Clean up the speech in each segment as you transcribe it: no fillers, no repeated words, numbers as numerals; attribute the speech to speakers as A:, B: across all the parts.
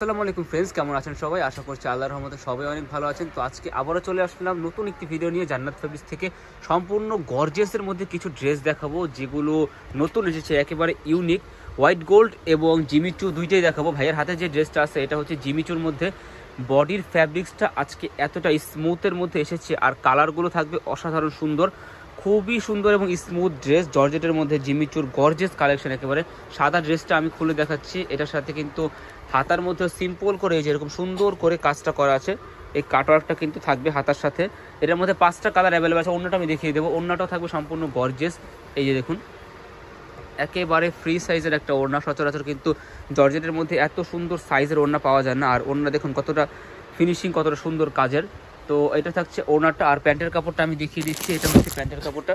A: আসসালামু আলাইকুম ফ্রেন্ডস, কেমন আছেন সবাই? আশা করছি আল্লাহর রহমতে সবাই অনেক ভালো আছেন। তো আজকে আবারও চলে আসলাম নতুন একটি ভিডিও নিয়ে জান্নাত ফেব্রিক্স থেকে। সম্পূর্ণ গর্জিয়াসের মধ্যে কিছু ড্রেস দেখাবো যেগুলো নতুন এসেছে, একেবারে ইউনিক। হোয়াইট গোল্ড এবং জিমিচু দুইটাই দেখাবো। ভাইয়ের হাতে যে ড্রেসটা আছে এটা হচ্ছে জিমিচুর মধ্যে। বডির ফ্যাব্রিক্সটা আজকে এতটা স্মুথের মধ্যে এসেছে আর কালারগুলো থাকবে অসাধারণ সুন্দর, খুবই সুন্দর এবং স্মুথ ড্রেস। জর্জেটের মধ্যে জিমিচুর গর্জিয়াস কালেকশন একেবারে। সাদা ড্রেসটা আমি খুলে দেখাচ্ছি। এটার সাথে কিন্তু হাতার মধ্যে সিম্পল করে যেরকম সুন্দর করে কাজটা করা আছে, এই কাটওয়ার্কটা কিন্তু থাকবে হাতার সাথে। এটার মধ্যে 5টা কালার অ্যাভেলেবেল আছে। অন্যটা আমি দেখিয়ে দেবো। অন্যটাও থাকবে সম্পূর্ণ গর্জিয়াস। এই যে দেখুন, একেবারে ফ্রি সাইজের একটা ওড়না। সচরাচর কিন্তু জর্জেটের মধ্যে এত সুন্দর সাইজের ওড়না পাওয়া যায় না। আর ওড়না দেখুন কতটা ফিনিশিং, কতটা সুন্দর কাজের। তো এটা থাকছে ওড়নাটা। আর প্যান্টের কাপড়টা আমি দেখিয়ে দিচ্ছি। এটা হচ্ছে প্যান্টের কাপড়টা।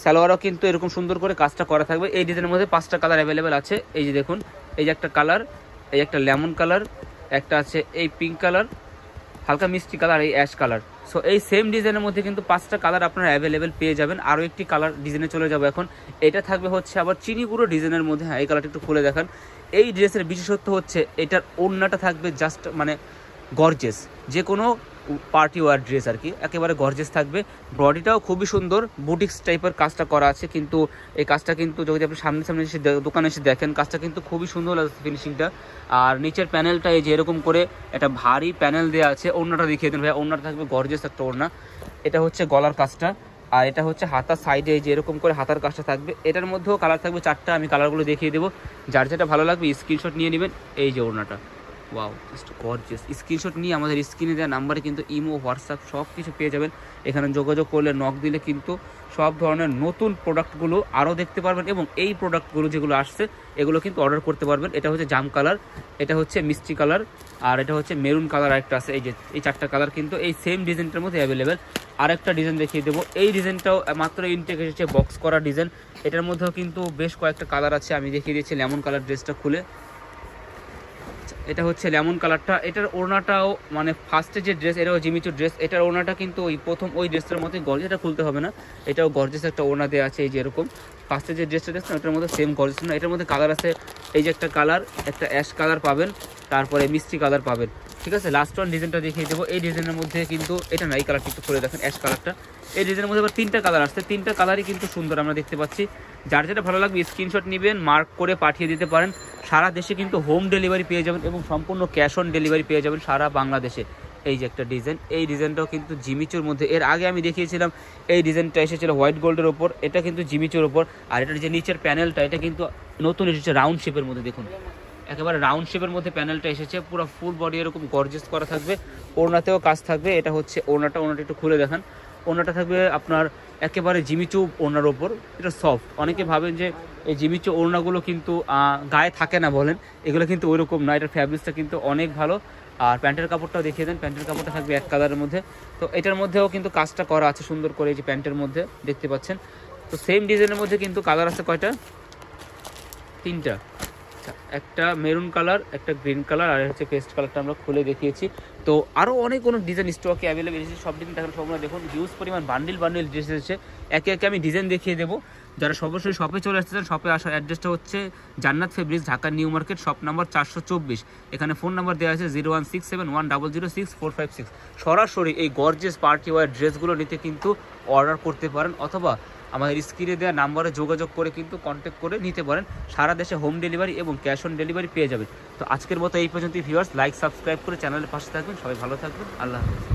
A: সালোয়ারও কিন্তু এরকম সুন্দর করে কাজটা করা থাকবে। এই ডিজাইনের মধ্যে 5টা কালার অ্যাভেলেবেল আছে। এই যে দেখুন, এই যে একটা কালার, এই একটা লেমন কালার, একটা আছে এই পিঙ্ক কালার, হালকা মিষ্টি কালার, এই অ্যাশ কালার। সো এই সেম ডিজাইনের মধ্যে কিন্তু 5টা কালার আপনারা অ্যাভেলেবেল পেয়ে যাবেন। আরও একটি কালার ডিজাইনে চলে যাবো এখন। এটা থাকবে হচ্ছে আবার চিনি গুঁড়ো ডিজাইনের মধ্যে। হ্যাঁ, এই কালারটা একটু খুলে দেখান। এই ড্রেসের বিশেষত্ব হচ্ছে এটার ওড়নাটা থাকবে জাস্ট মানে গর্জেস, যে কোনো পার্টি ওয়ার ড্রেস আর কি, একেবারে গর্জেস থাকবে। বডিটাও খুবই সুন্দর, বুটিক্স টাইপের কাজটা করা আছে। কিন্তু এই কাজটা কিন্তু যদি আপনি সামনে সামনে এসে দোকানে এসে দেখেন, কাজটা কিন্তু খুবই সুন্দর লাগছে ফিনিশিংটা। আর নিচের প্যানেলটা এই যে এরকম করে একটা ভারী প্যানেল দেওয়া আছে। ওড়নাটা দেখিয়ে দেন ভাই। ওড়নাটা থাকবে গর্জেস একটা ওড়না। এটা হচ্ছে গলার কাজটা, আর এটা হচ্ছে হাতার সাইডে এই যে এরকম করে হাতার কাজটা থাকবে। এটার মধ্যেও কালার থাকবে 4টা। আমি কালারগুলো দেখিয়ে দেবো। যার যেটা ভালো লাগবে স্ক্রিনশট নিয়ে নেবেন। এই যে ওড়নাটা, ওয়াও, জাস্ট গর্জিয়াস। স্ক্রিনশট নিয়ে আমাদের স্ক্রিনে দেওয়া নাম্বারে কিন্তু ইমো, হোয়াটসঅ্যাপ সব কিছু পেয়ে যাবেন। এখানে যোগাযোগ করলে, নক দিলে কিন্তু সব ধরনের নতুন প্রোডাক্টগুলো আরও দেখতে পারবেন এবং এই প্রোডাক্টগুলো যেগুলো আসছে এগুলো কিন্তু অর্ডার করতে পারবেন। এটা হচ্ছে জাম কালার, এটা হচ্ছে মিষ্টি কালার, আর এটা হচ্ছে মেরুন কালার আরেকটা আছে। এই যে এই 4টা কালার কিন্তু এই সেম ডিজাইনটার মধ্যে অ্যাভেলেবেল। আরেকটা ডিজাইন দেখিয়ে দেবো। এই ডিজাইনটাও মাত্র ইনটেক এসেছে, বক্স করা ডিজাইন। এটার মধ্যেও কিন্তু বেশ কয়েকটা কালার আছে। আমি দেখিয়ে দিচ্ছি লেমন কালার ড্রেসটা খুলে। এটা হচ্ছে লেমন কালারটা। এটার ওড়নাটাও মানে ফার্স্টে যে ড্রেস, এটাও জিমিচুর ড্রেস। এটার ওড়নাটা কিন্তু ওই প্রথম ওই ড্রেসটার মতোই গর্জিয়াস। এটা খুলতে হবে না, এটাও গর্জিয়াস একটা ওড়না দেওয়া আছে। এই যে এরকম ফার্স্টে যে ড্রেসটা দেখছেন ওটার মধ্যে সেম গর্জিয়াস না। এটার মধ্যে কালার আছে, এই যে একটা কালার, একটা অ্যাশ কালার পাবেন, তারপরে মিষ্টি কালার পাবেন। ঠিক আছে, লাস্ট ওয়ান ডিজাইনটা দেখিয়ে দেবো। এই ডিজাইনের মধ্যে কিন্তু এটা না, এই কালারটা একটু খুলে দেখেন, অ্যাশ কালারটা। এই ডিজাইনের মধ্যে আবার 3টা কালার আসছে। 3টা কালারই কিন্তু সুন্দর আমরা দেখতে পাচ্ছি। যার যেটা ভালো লাগবে স্ক্রিনশট নেবেন, মার্ক করে পাঠিয়ে দিতে পারেন। সারা দেশে কিন্তু হোম ডেলিভারি পেয়ে যাবেন এবং সম্পূর্ণ ক্যাশ অন ডেলিভারি পেয়ে যাবেন সারা বাংলাদেশে। এই যে একটা ডিজাইন, এই ডিজাইনটাও কিন্তু জিমিচুর মধ্যে। এর আগে আমি দেখিয়েছিলাম এই ডিজাইনটা এসেছিল হোয়াইট গোল্ডের ওপর, এটা কিন্তু জিমিচুর ওপর। আর এটার যে নিচের প্যানেলটা, এটা কিন্তু নতুন এসেছে রাউন্ড শেপের মধ্যে। দেখুন, একেবারে রাউন্ড শেপের মধ্যে প্যানেলটা এসেছে। পুরো ফুল বডি এরকম গর্জিয়াস করা থাকবে। ওড়নাতেও কাজ থাকবে। এটা হচ্ছে ওড়নাটা। ওড়নাটা একটু খুলে দেখান। ওড়নাটা থাকবে আপনার একেবারে জিমিচু ওড়নার ওপর। এটা সফট। অনেকে ভাবেন যে এই জিমিচু ওড়নাগুলো কিন্তু গায়ে থাকে না বলেন, এগুলো কিন্তু ওইরকম না। এটার ফ্যাব্রিক্সটা কিন্তু অনেক ভালো। আর প্যান্টের কাপড়টাও দেখিয়ে দেন। প্যান্টের কাপড়টা থাকবে এক কালারের মধ্যে। তো এটার মধ্যেও কিন্তু কাজটা করা আছে সুন্দর করে, এই যে প্যান্টের মধ্যে দেখতে পাচ্ছেন। তো সেম ডিজাইনের মধ্যে কিন্তু কালার আছে কয়টা? 3টা। একটা মেরুন কালার, একটা গ্রিন কালার, আর হচ্ছে পেস্ট কালারটা আমরা খুলে দেখিয়েছি। তো আরও অনেক ডিজাইন স্টকে অ্যাভেলেবেল এসেছে। সব ডিজাইন দেখার সম্ভাবনা দেখুন, হিউজ পরিমাণ বান্ডিল ড্রেস এসেছে। একে একে আমি ডিজাইন দেখিয়ে দেবো। যারা সরাসরি শপে চলে আসতে চান, শপে আসার অ্যাড্রেসটা হচ্ছে জান্নাত fabrics, Dhaka new market, shop number 424। এখানে ফোন নাম্বার দেওয়া আছে 01671006456। সরাসরি এই গর্জিয়াস পার্টি ওয়্যার ড্রেসগুলো নিতে কিন্তু অর্ডার করতে পারেন, অথবা আমাদের স্ক্রিনে দেওয়া নাম্বারে যোগাযোগ করে কিন্তু কন্ট্যাক্ট করে নিতে পারেন। সারা দেশে হোম ডেলিভারি এবং ক্যাশ অন ডেলিভারি পেয়ে যাবেন। তো আজকের মতো এই পর্যন্তই ভিউয়ার্স। লাইক সাবস্ক্রাইব করে চ্যানেলের পাশে থাকবেন। সবাই ভালো থাকবেন। আল্লাহ হাফেজ।